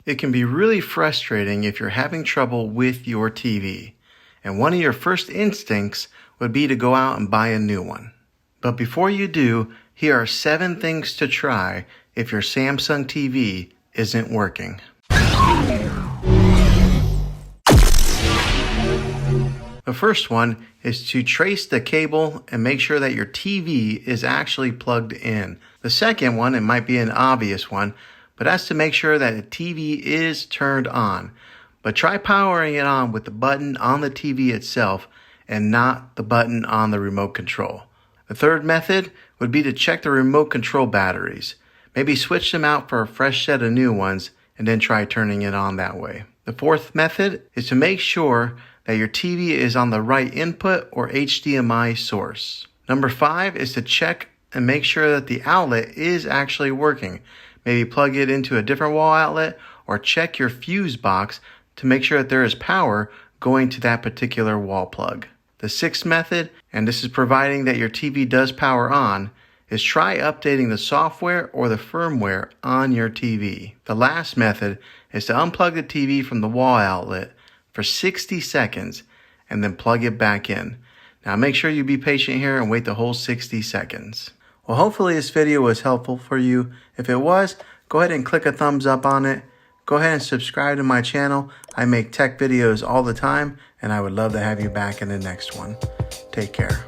It can be really frustrating if you're having trouble with your TV, and one of your first instincts would be to go out and buy a new one. But before you do, here are 7 things to try if your Samsung TV isn't working. The first one is to trace the cable and make sure that your TV is actually plugged in. The second one, it might be an obvious one, but that's to make sure that the TV is turned on. But try powering it on with the button on the TV itself and not the button on the remote control. The third method would be to check the remote control batteries. Maybe switch them out for a fresh set of new ones and then try turning it on that way. The fourth method is to make sure that your TV is on the right input or HDMI source. Number 5 is to check and make sure that the outlet is actually working. Maybe plug it into a different wall outlet or check your fuse box to make sure that there is power going to that particular wall plug. The sixth method, and this is providing that your TV does power on, is try updating the software or the firmware on your TV. The last method is to unplug the TV from the wall outlet for 60 seconds and then plug it back in. Now make sure you be patient here and wait the whole 60 seconds. Well, hopefully this video was helpful for you. If it was, go ahead and click a thumbs up on it. Go ahead and subscribe to my channel. I make tech videos all the time and I would love to have you back in the next one. Take care.